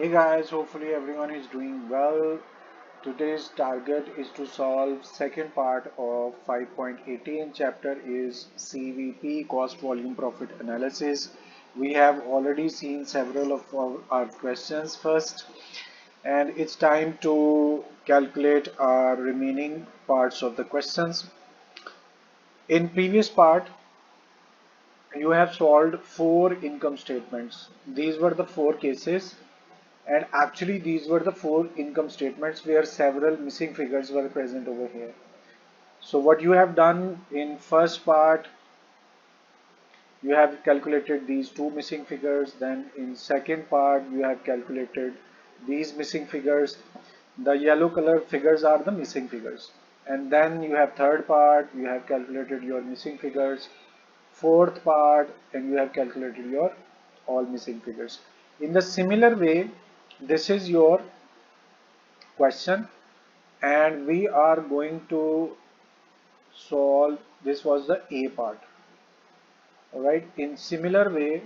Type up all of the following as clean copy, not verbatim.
Hey guys, hopefully everyone is doing well. Today's target is to solve second part of 5.18 chapter is CVP, cost volume profit analysis. We have already seen several of our questions first, and it's time to calculate our remaining parts of the questions. In previous part, you have solved four income statements. These were the four cases. And actually these were the four income statements where several missing figures were present over here. So what you have done in first part, you have calculated these two missing figures. Then in second part, you have calculated these missing figures. The yellow color figures are the missing figures. And then you have third part, you have calculated your missing figures. Fourth part, and you have calculated your all missing figures. In the similar way, this is your question, and we are going to solve. This was the A part. All right, in similar way,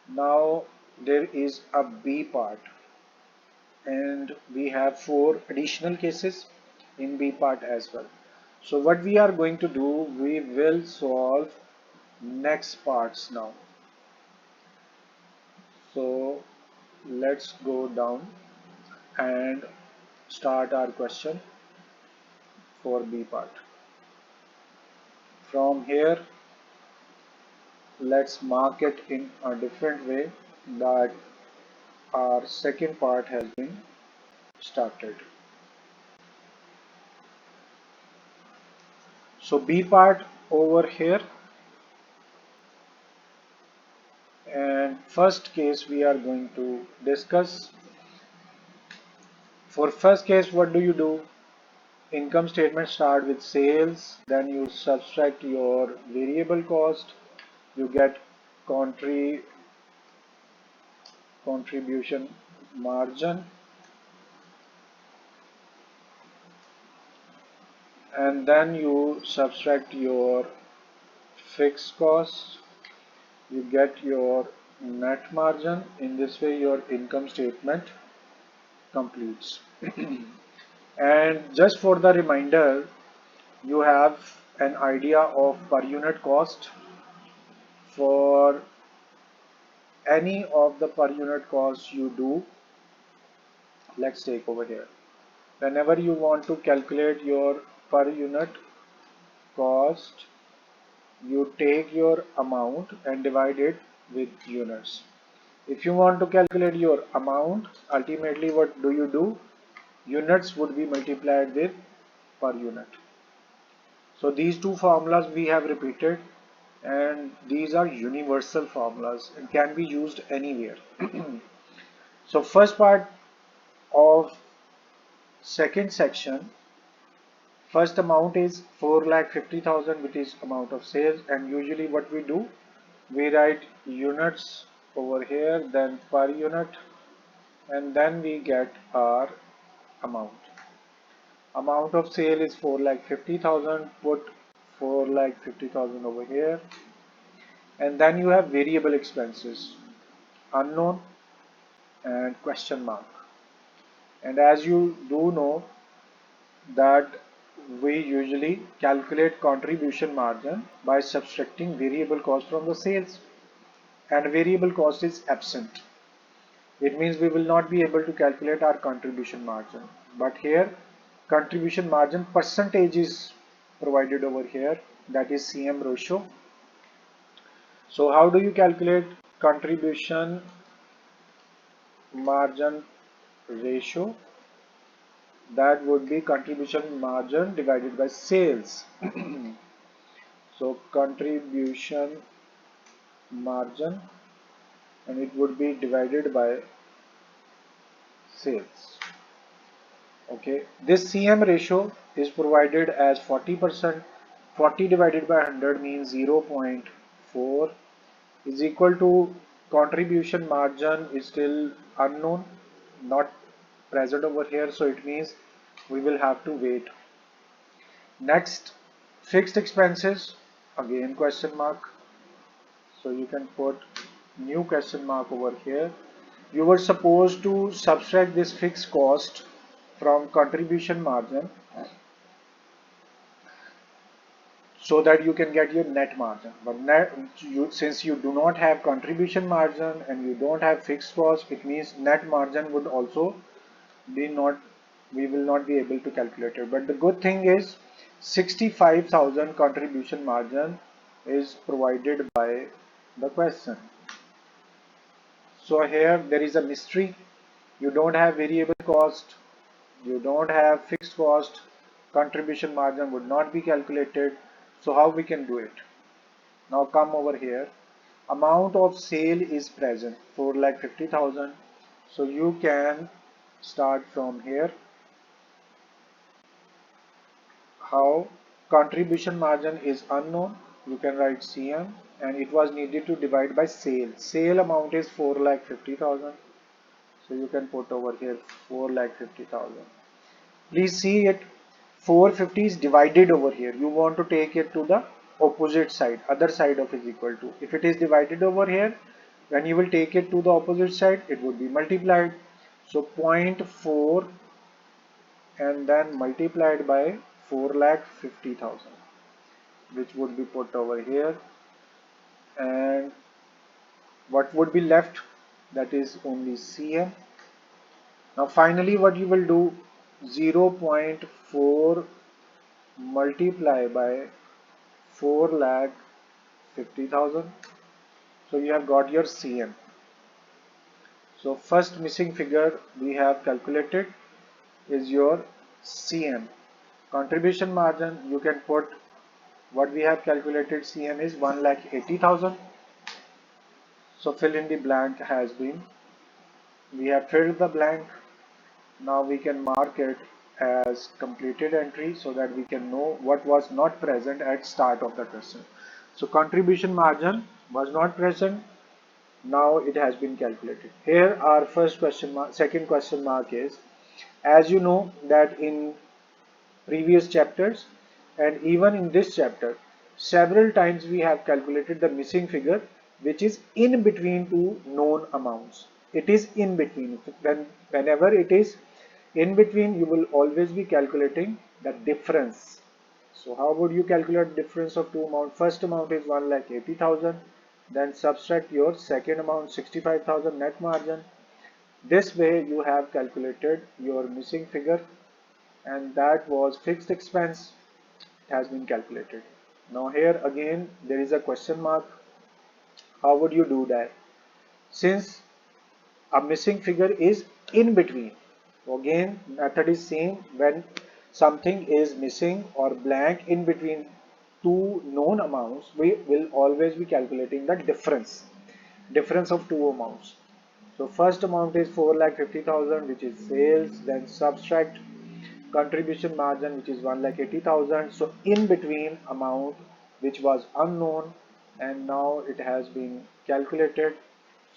now there is a B part, and we have four additional cases in B part as well. So what we are going to do, we will solve next parts now. So let's go down and start our question for B part. From here, let's mark it in a different way that our second part has been started. So B part over here, and first case we are going to discuss. For first case, what do you do? Income statement start with sales, then you subtract your variable cost, you get contribution margin, and then you subtract your fixed costs, you get your net margin. In this way your income statement completes. And just for the reminder, you have an idea of per unit cost. For any of the per unit costs you do, let's take over here, whenever you want to calculate your per unit cost, you take your amount and divide it with units. If you want to calculate your amount, ultimately what do you do? Units would be multiplied with per unit. So these two formulas we have repeated, and these are universal formulas and can be used anywhere. So first part of second section, first amount is 4,50,000, which is amount of sales, and usually what we do, we write units over here, then per unit, and then we get our amount. Amount of sale is 4,50,000, put 4,50,000 over here, and then you have variable expenses, unknown and question mark. And as you do know that we usually calculate contribution margin by subtracting variable cost from the sales, and variable cost is absent. It means we will not be able to calculate our contribution margin. But here contribution margin percentage is provided over here, that is CM ratio. So how do you calculate contribution margin ratio? That would be contribution margin divided by sales. So contribution margin, and it would be divided by sales. Okay, this CM ratio is provided as 40%. 40 divided by 100 means 0.4 is equal to contribution margin is still unknown, not present over here, so it means we will have to wait. Next, fixed expenses, again question mark, so you can put new question mark over here. You were supposed to subtract this fixed cost from contribution margin so that you can get your net margin. But since you do not have contribution margin and you don't have fixed cost, it means net margin would also be not, we will not be able to calculate it. But the good thing is 65,000 contribution margin is provided by the question. So here there is a mystery. You don't have variable cost, you don't have fixed cost, contribution margin would not be calculated. So how we can do it? Now come over here. Amount of sale is present 4,50,000. So you can start from here. How contribution margin is unknown. You can write CM and it was needed to divide by sale. Sale amount is 4,50,000. So you can put over here 4,50,000. Please see it, 450 is divided over here. You want to take it to the opposite side, other side of is equal to. If it is divided over here, when you will take it to the opposite side, it would be multiplied. So 0.4 and then multiplied by 4,50,000, which would be put over here. And what would be left? That is only CM. Now finally what you will do, 0.4 multiply by 4,50,000. So you have got your CM. So first missing figure we have calculated is your CM. Contribution margin, you can put what we have calculated CM is 1,80,000. So fill in the blank has been, we have filled the blank. Now we can mark it as completed entry so that we can know what was not present at start of the question. So contribution margin was not present. Now it has been calculated. Here our first question mark, second question mark is, as you know that in previous chapters and even in this chapter, several times we have calculated the missing figure which is in between two known amounts. It is in between. Whenever it is in between, you will always be calculating the difference. So how would you calculate difference of two amounts? First amount is 1,80,000. Then subtract your second amount 65,000 net margin. This way you have calculated your missing figure and that was fixed expense. It has been calculated. Now here again there is a question mark. How would you do that? Since a missing figure is in between. Again method is same. When something is missing or blank in between two known amounts, we will always be calculating the difference of two amounts. So first amount is 4,50,000 which is sales, then subtract contribution margin which is 1,80,000. So in between amount which was unknown and now it has been calculated.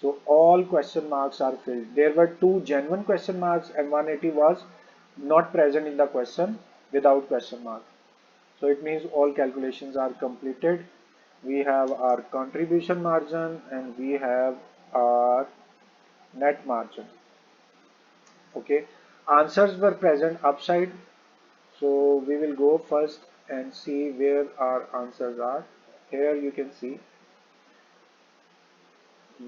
So all question marks are filled. There were two genuine question marks and 180 was not present in the question without question mark. So it means all calculations are completed. We have our contribution margin and we have our net margin. Okay, answers were present upside. So we will go first and see where our answers are. Here you can see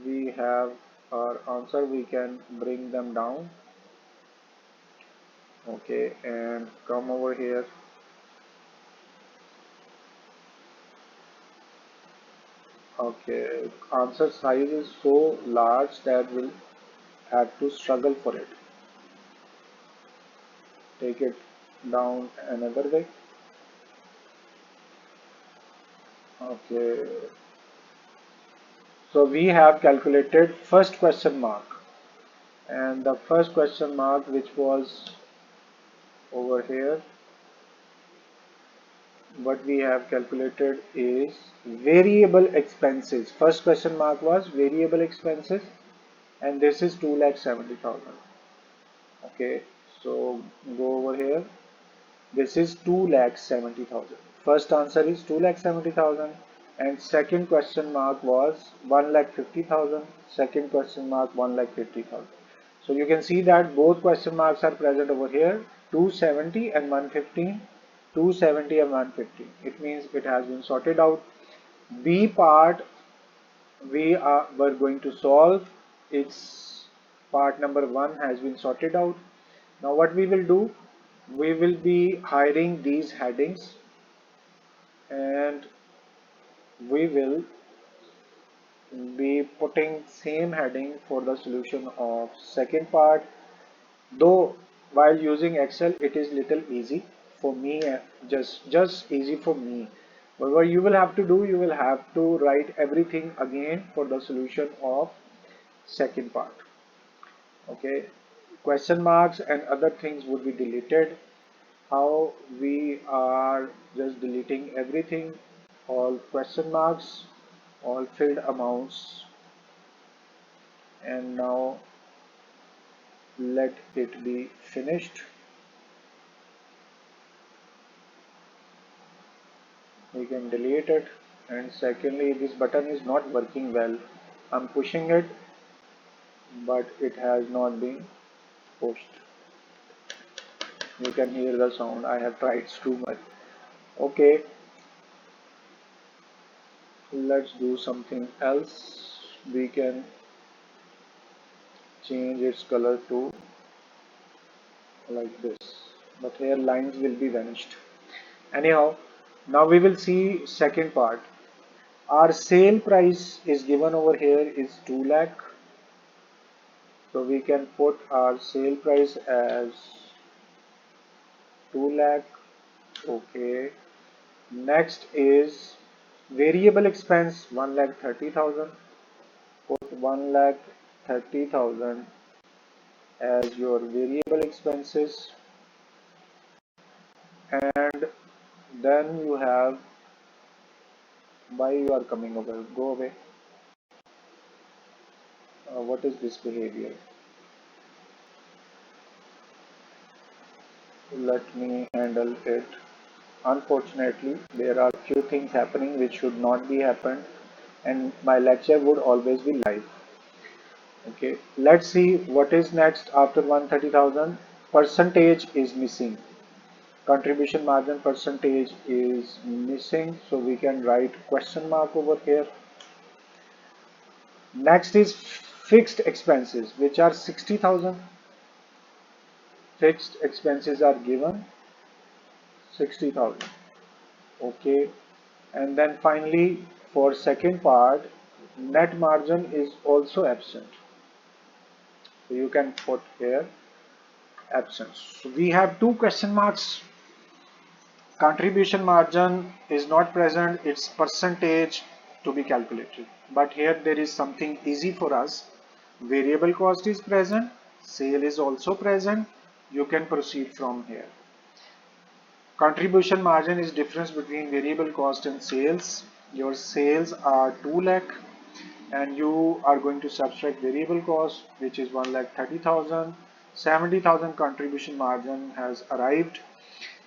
we have our answer. We can bring them down. Okay, and come over here. Okay, answer size is so large that we'll have to struggle for it. Take it down another way. Okay, so we have calculated first question mark, and the first question mark which was over here, what we have calculated is variable expenses. First question mark was variable expenses and this is 2,70,000. Okay, so go over here. This is 2,70,000. First answer is 2,70,000 and second question mark was 1,50,000, second question mark 1,50,000. So you can see that both question marks are present over here, 270 and 115, 270 and 150. It means it has been sorted out. B part we're going to solve. Its part number 1 has been sorted out. Now what we will do, we will be hiding these headings and we will be putting same heading for the solution of second part. Though while using Excel it is little easy for me, just easy for me. But what you will have to do, you will have to write everything again for the solution of second part. Okay, question marks and other things would be deleted. How we are just deleting everything, all question marks, all filled amounts, and now let it be finished. We can delete it. And secondly, this button is not working well. I'm pushing it, but it has not been pushed. You can hear the sound. I have tried too much. Okay, let's do something else. We can change its color to like this, but here lines will be vanished. Anyhow, now we will see second part. Our sale price is given over here is 2 lakh. So we can put our sale price as 2 lakh. Okay. Next is variable expense 1,30,000. Put 1,30,000 as your variable expenses, and then you have why you are coming over. Go away. What is this behavior? Let me handle it. Unfortunately, there are few things happening which should not be happened, and my lecture would always be live. Okay, let's see what is next after 130,000. Percentage is missing. Contribution margin percentage is missing, so we can write question mark over here. Next is fixed expenses, which are 60,000. Fixed expenses are given 60,000. Okay, and then finally for second part, net margin is also absent. So you can put here absent. So we have two question marks. Contribution margin is not present, its percentage to be calculated. But here there is something easy for us. Variable cost is present, sale is also present. You can proceed from here. Contribution margin is difference between variable cost and sales. Your sales are 2 lakh and you are going to subtract variable cost, which is 1,30,000. 70,000 contribution margin has arrived.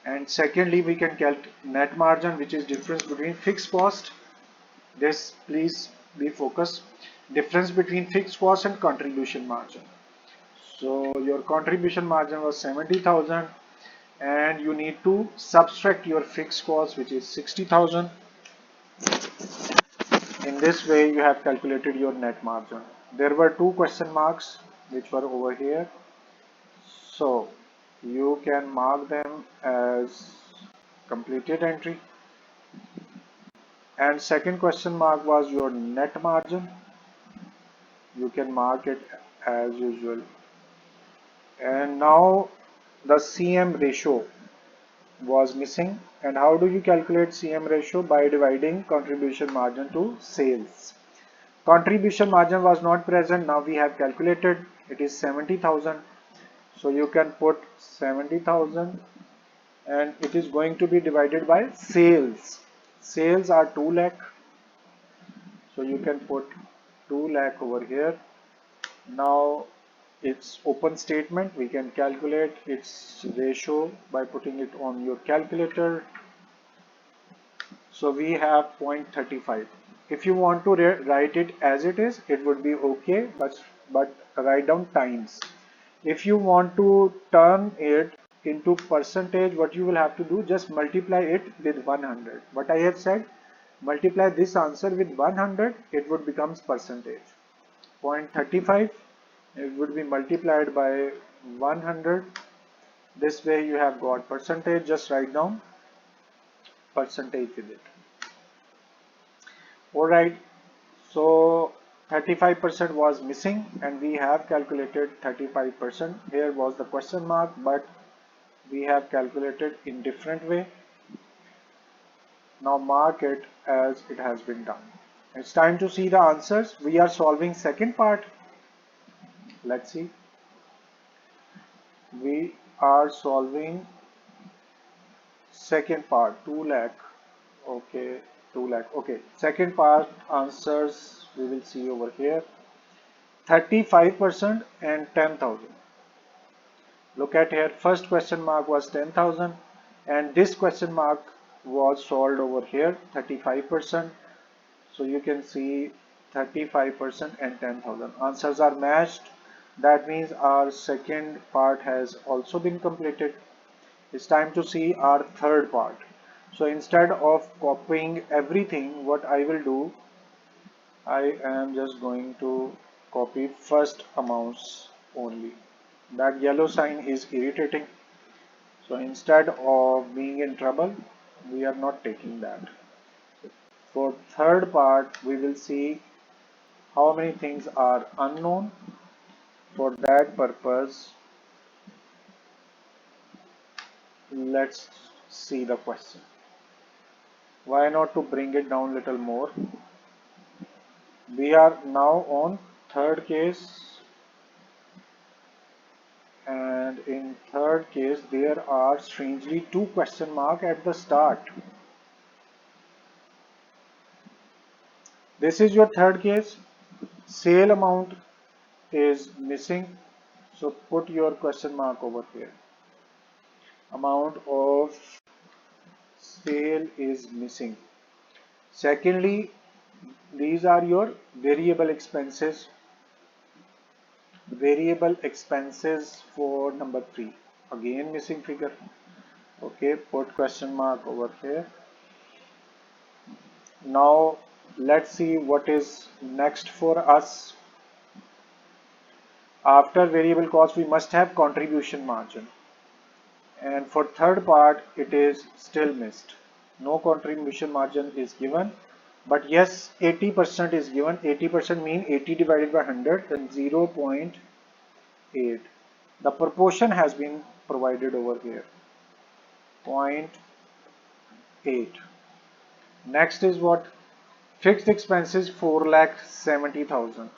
And secondly, we can calculate net margin, which is difference between fixed cost. This please be focused. Difference between fixed cost and contribution margin. So your contribution margin was 70,000 and you need to subtract your fixed cost, which is 60,000. In this way you have calculated your net margin. There were two question marks which were over here, so you can mark them as completed entry, and second question mark was your net margin. You can mark it as usual. And now the CM ratio was missing. And how do you calculate CM ratio? By dividing contribution margin to sales. Contribution margin was not present. Now we have calculated. It is 70,000. So you can put 70,000 and it is going to be divided by sales. Sales are 2 lakh. So you can put 2 lakh over here. Now its open statement, we can calculate its ratio by putting it on your calculator. So we have 0.35. If you want to write it as it is, it would be okay, but write down times. If you want to turn it into percentage, what you will have to do, just multiply it with 100. What I have said, multiply this answer with 100, it would become percentage. 0.35, it would be multiplied by 100. This way you have got percentage. Just write down percentage with it. Alright, so 35% was missing and we have calculated 35%. Here was the question mark, but we have calculated in different way. Now mark it as it has been done. It's time to see the answers. We are solving second part. Let's see. We are solving second part, 2 lakh. Okay, 2 lakh. Okay, second part answers we will see over here. 35% and 10,000. Look at here, first question mark was 10,000 and this question mark was solved over here, 35%. So you can see 35% and 10,000. Answers are matched. That means our second part has also been completed. It's time to see our third part. So instead of copying everything, what I will do, I am just going to copy first amounts only. That yellow sign is irritating. So instead of being in trouble, we are not taking that. For third part, we will see how many things are unknown. For that purpose, let's see the question. Why not to bring it down a little more? We are now on third case, and in third case there are strangely 2 question mark at the start. This is your third case. Sale amount is missing, so put your question mark over here. Amount of sale is missing. Secondly, these are your variable expenses. Variable expenses for number 3, again missing figure. Okay, put question mark over here. Now let's see what is next for us. After variable cost, we must have contribution margin, and for third part it is still missed. No contribution margin is given, but yes, 80% is given. 80% mean 80 divided by 100, then 0.8. The proportion has been provided over here, 0.8. Next is what? Fixed expenses 4,70,000.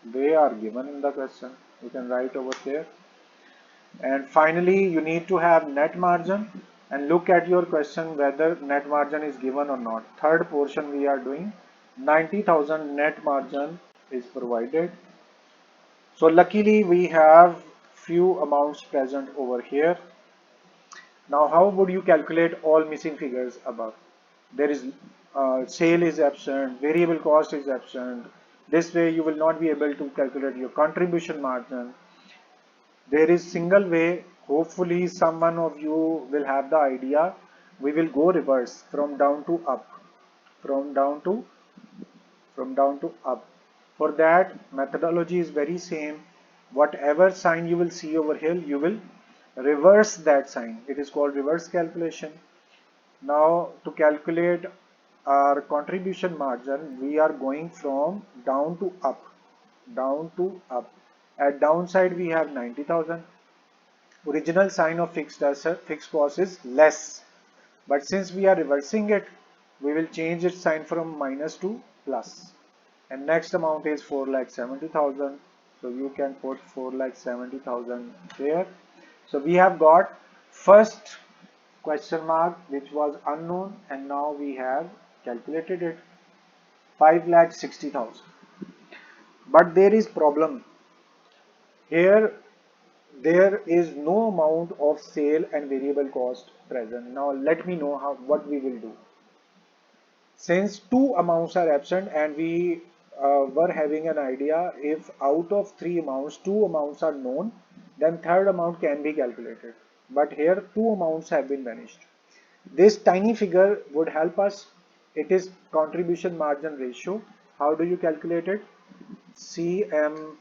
They are given in the question. You can write over here. And finally, you need to have net margin, and look at your question whether net margin is given or not. Third portion we are doing, 90,000 net margin is provided. So luckily we have few amounts present over here. Now how would you calculate all missing figures above? There is sale is absent, variable cost is absent. This way you will not be able to calculate your contribution margin. There is single way. Hopefully someone of you will have the idea. We will go reverse from down to up, from down to up. For that, methodology is very same. Whatever sign you will see over here, you will reverse that sign. It is called reverse calculation. Now to calculate our contribution margin, we are going from down to up, down to up. At downside we have 90,000. Original sign of fixed cost is less, but since we are reversing it, we will change its sign from minus to plus. And next amount is 4,70,000. So you can put 4,70,000 there. So we have got first question mark which was unknown, and now we have calculated it, 5,60,000. But there is problem here. There is no amount of sale and variable cost present. Now let me know what we will do. Since two amounts are absent and we were having an idea, if out of three amounts, two amounts are known, then third amount can be calculated. But here two amounts have been vanished. This tiny figure would help us. It is contribution margin ratio. How do you calculate it? CM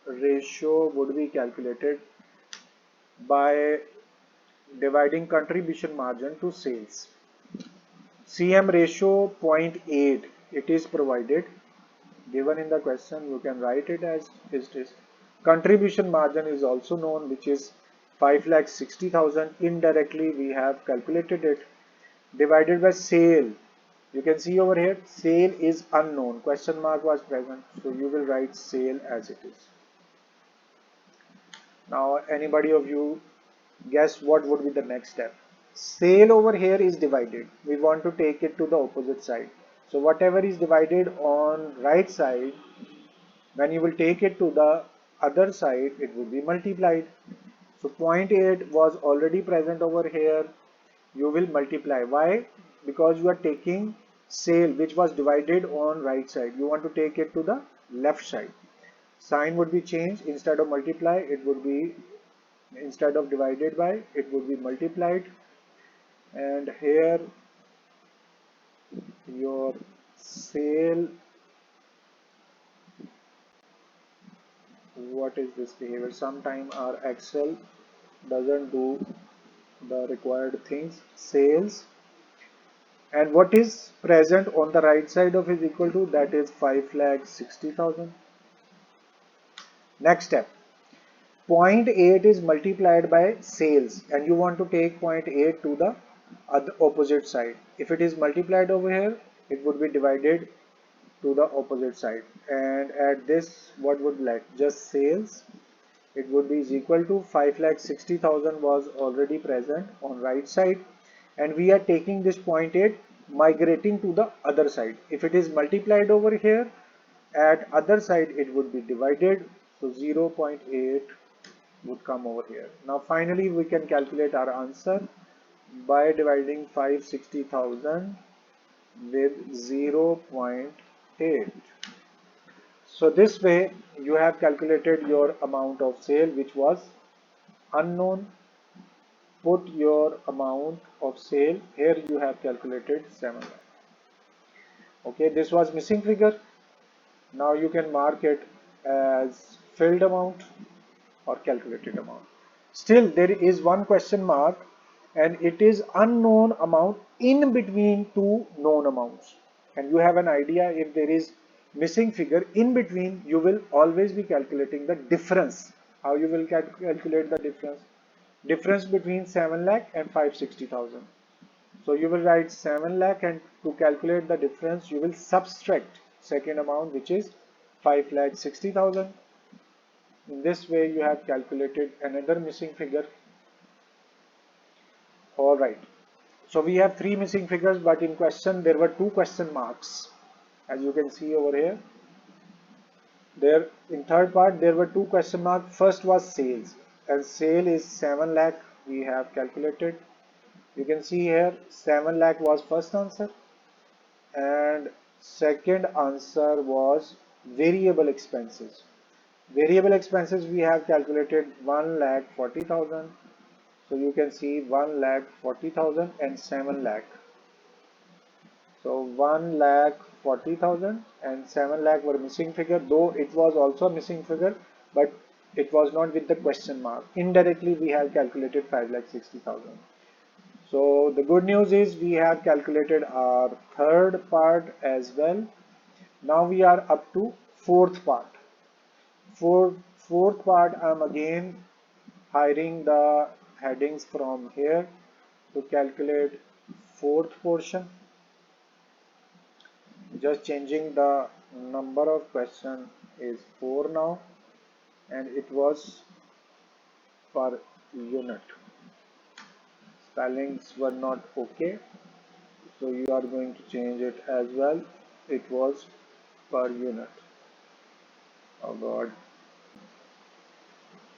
ratio would be calculated by dividing contribution margin to sales. CM ratio 0.8, it is provided, given in the question. You can write it as it is. Contribution margin is also known, which is 5,60,000. Indirectly we have calculated it, divided by sale. You can see over here, sale is unknown, question mark was present, so you will write sale as it is. Now anybody of you guess what would be the next step? Sale over here is divided. We want to take it to the opposite side. So whatever is divided on right side, when you will take it to the other side, it will be multiplied. So 0.8 was already present over here. You will multiply. Why? Because you are taking sale which was divided on right side. You want to take it to the left side. Sign would be changed. Instead of multiply, it would be, instead of divided by, it would be multiplied. And here your sale, what is this behavior? Sometime our Excel doesn't do the required things. Sales, and what is present on the right side of is equal to, that is 5,60,000. Next step, 0.8 is multiplied by sales and you want to take 0.8 to the opposite side. If it is multiplied over here, it would be divided to the opposite side, and at this what would be like, just sales, it would be is equal to 5,60,000 was already present on right side, and we are taking this 0.8 migrating to the other side. If it is multiplied over here, at other side it would be divided, so 0.8 would come over here. Now finally we can calculate our answer by dividing 560,000 with 0.8. So this way you have calculated your amount of sale which was unknown. Put your amount of sale here. You have calculated 7 lakh. Okay, this was missing figure. Now you can mark it as filled amount or calculated amount. Still there is one question mark, and it is unknown amount in between two known amounts. And you have an idea, if there is missing figure in between, you will always be calculating the difference. How you will calculate the difference? Difference between 7 lakh and 560,000. So you will write 7 lakh, and to calculate the difference you will subtract second amount, which is 5,60,000. In this way you have calculated another missing figure. Alright, so we have three missing figures, but in question there were two question marks, as you can see over here. There in third part there were two question marks. First was sales, and sale is 7 lakh we have calculated. You can see here 7 lakh was first answer, and second answer was variable expenses. Variable expenses we have calculated 1,40,000. So you can see 1,40,000 and 7 lakh. So 1,40,000 and 7 lakh were missing figure, though it was also a missing figure, but it was not with the question mark. Indirectly we have calculated 5,60,000. So the good news is we have calculated our third part as well. Now we are up to fourth part. For fourth part, I am again hiring the headings from here to calculate fourth portion. Just changing the number of question is 4 now, and it was per unit. Spellings were not okay, so you are going to change it as well. It was per unit. Oh God,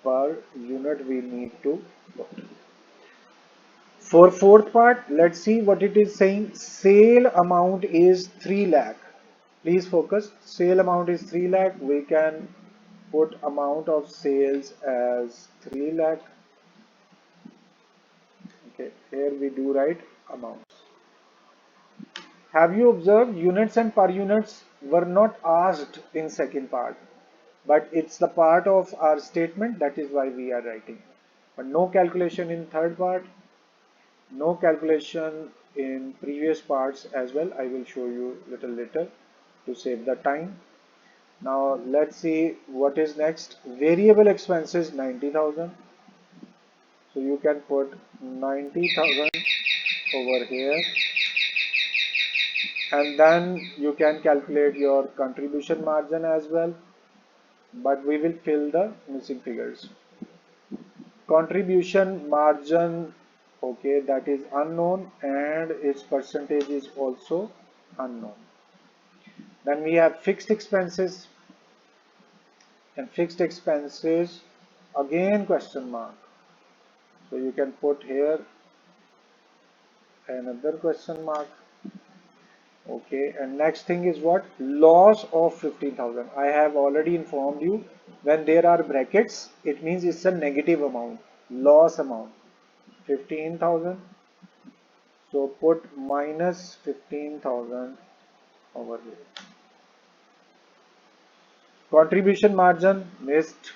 per unit we need to put. For fourth part, let's see what it is saying. Sale amount is 3 lakh. Please focus. Sale amount is 3 lakh. We can put amount of sales as 3 lakh. Okay, here we do write amounts. Have you observed units and per units were not asked in second part, but it's the part of our statement, that is why we are writing. But no calculation in third part, no calculation in previous parts as well. I will show you little later to save the time. Now let's see what is next. Variable expenses 90,000. So you can put 90,000 over here, and then you can calculate your contribution margin as well, but we will fill the missing figures. Contribution margin, okay, that is unknown, and its percentage is also unknown. Then we have fixed expenses, and fixed expenses again question mark. So you can put here another question mark. Okay, and next thing is what? Loss of 15,000. I have already informed you, when there are brackets, it means it's a negative amount, loss amount, 15,000. So put minus 15,000 over here. Contribution margin missed,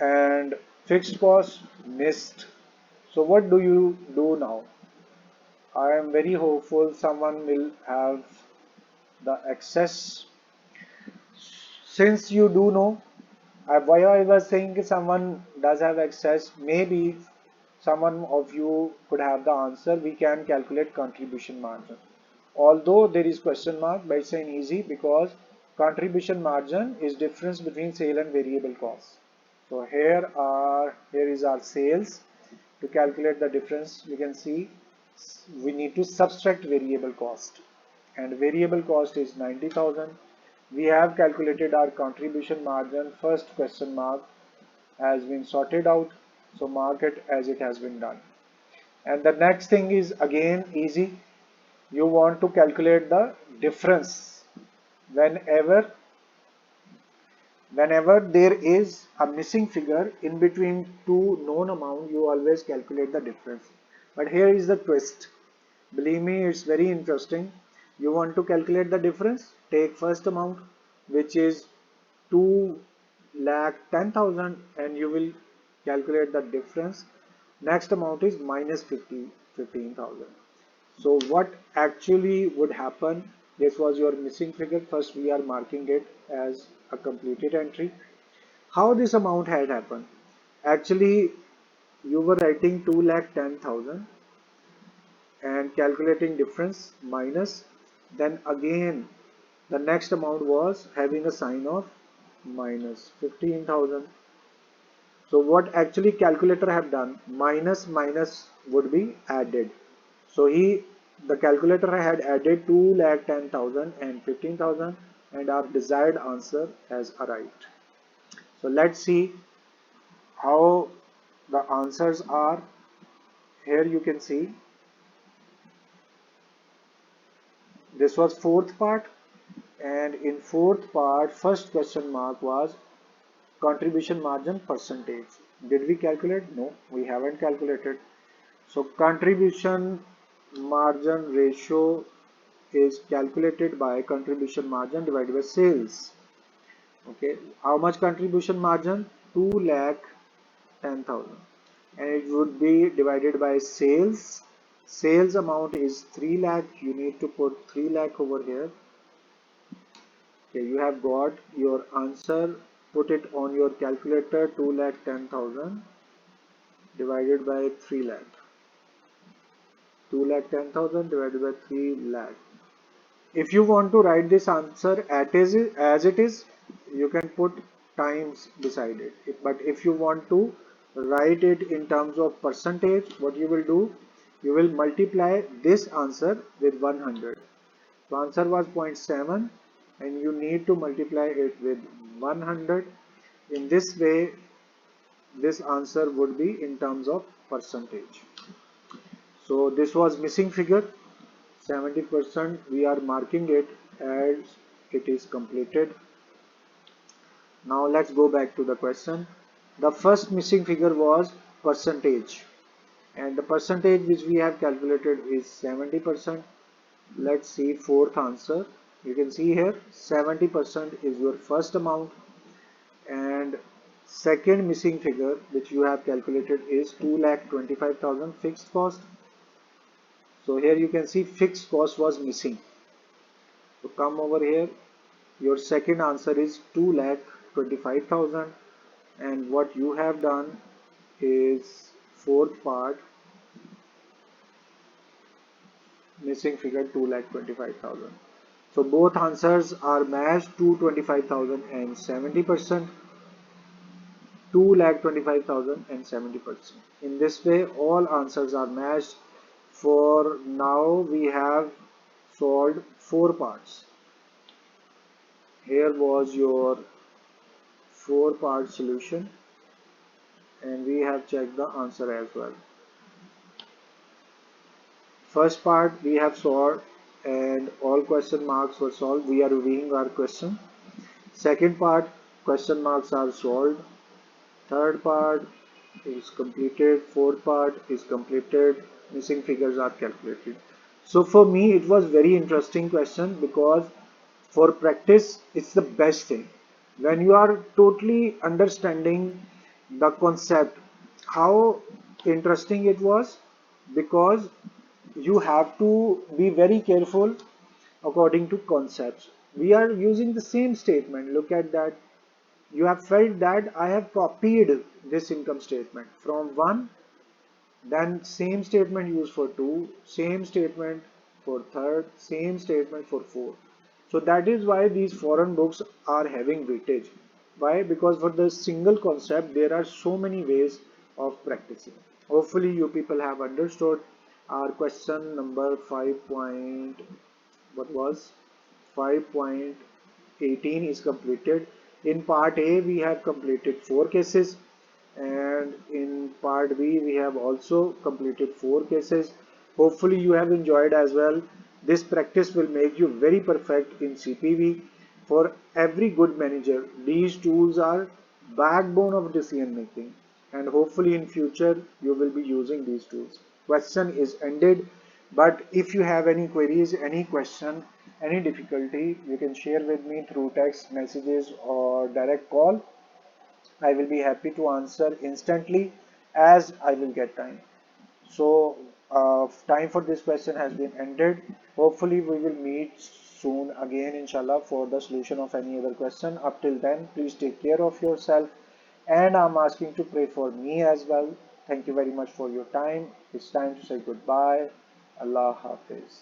and fixed cost missed. So what do you do now? I am very hopeful someone will have the access. Since you do know, why I was saying someone does have access, maybe someone of you could have the answer. We can calculate contribution margin. Although there is question mark, but it's an easy, because contribution margin is difference between sale and variable cost. So here is our sales. To calculate the difference, we can see we need to subtract variable cost, and variable cost is 90,000. We have calculated our contribution margin. First question mark has been sorted out, so mark it as it has been done. And the next thing is again easy. You want to calculate the difference. Whenever there is a missing figure in between two known amount, you always calculate the difference. But here is the twist. Believe me, it's very interesting. You want to calculate the difference, take first amount, which is 2,10,000, and you will calculate the difference. Next amount is minus 15,000. So what actually would happen? This was your missing figure. First we are marking it as a completed entry. How this amount had happened? Actually, you were writing 2,10,000 and calculating difference minus, then again the next amount was having a sign of minus 15,000. So what actually calculator have done? Minus minus would be added. So the calculator had added 2,10,000 and 15,000, and our desired answer has arrived. So let's see how the answers are. Here you can see this was fourth part, and in fourth part first question mark was contribution margin percentage. Did we calculate? No, we haven't calculated. So contribution margin ratio is calculated by contribution margin divided by sales. Okay, how much contribution margin? 2,10,000, and it would be divided by sales. Sales amount is 3 lakh. You need to put 3 lakh over here. Okay, you have got your answer. Put it on your calculator. 2,10,000 divided by 3 lakh. 2,10,000 divided by 3 lakh. If you want to write this answer as it is, you can put times beside it. But if you want to write it in terms of percentage, what you will do, you will multiply this answer with 100. So answer was 0.7, and you need to multiply it with 100. In this way, this answer would be in terms of percentage. So this was missing figure 70%. We are marking it as it is completed. Now let's go back to the question. The first missing figure was percentage, and the percentage which we have calculated is 70%. Let's see fourth answer. You can see here 70% is your first amount, and second missing figure which you have calculated is 2,25,000 fixed cost. So here you can see fixed cost was missing. So come over here. Your second answer is 2,25,000, and what you have done is fourth part missing figure 2,25,000. So both answers are matched 225,000 and 70%, 2,25,000 and 70%. In this way, all answers are matched. For now, we have solved four parts. Here was your four-part solution, and we have checked the answer as well. First part we have solved and all question marks were solved. We are reviewing our question. Second part, question marks are solved. Third part is completed. Fourth part is completed. Missing figures are calculated. So for me it was very interesting question, because for practice it's the best thing. When you are totally understanding the concept, how interesting it was, because you have to be very careful according to concepts. We are using the same statement. Look at that. You have felt that I have copied this income statement from one, then same statement used for two, same statement for third, same statement for fourth. So that is why these foreign books are having weightage. Why? Because for the single concept there are so many ways of practicing. Hopefully you people have understood. Our question number 5 point, what was 5.18 is completed. In part A we have completed 4 cases, and in part B we have also completed 4 cases. Hopefully you have enjoyed as well. This practice will make you very perfect in CPV. For every good manager, these tools are backbone of decision making, and hopefully in future you will be using these tools. Question is ended, but if you have any queries, any question, any difficulty, you can share with me through text messages or direct call. I will be happy to answer instantly as I will get time. So time for this question has been ended. Hopefully we will meet soon again inshallah for the solution of any other question. Up till then, please take care of yourself, and I'm asking to pray for me as well. Thank you very much for your time. It's time to say goodbye. Allah Hafiz.